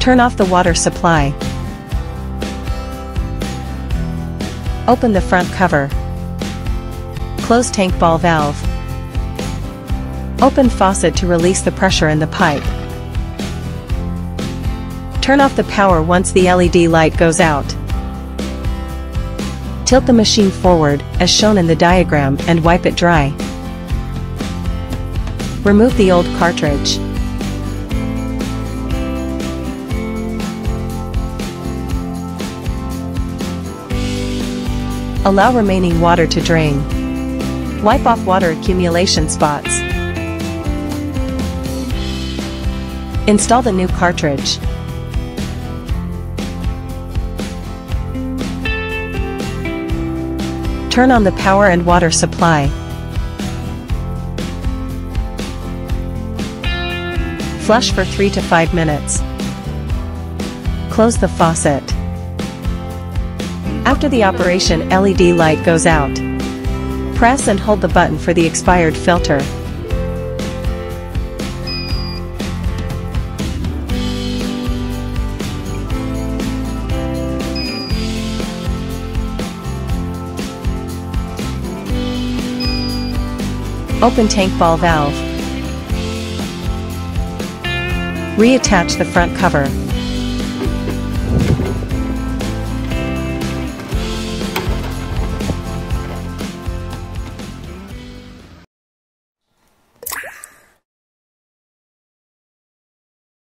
Turn off the water supply. Open the front cover. Close tank ball valve. Open faucet to release the pressure in the pipe. Turn off the power once the LED light goes out. Tilt the machine forward, as shown in the diagram, and wipe it dry. Remove the old cartridge. Allow remaining water to drain. Wipe off water accumulation spots. Install the new cartridge. Turn on the power and water supply. Flush for 3 to 5 minutes. Close the faucet. After the operation, LED light goes out. Press and hold the button for the expired filter. Open tank ball valve. Reattach the front cover.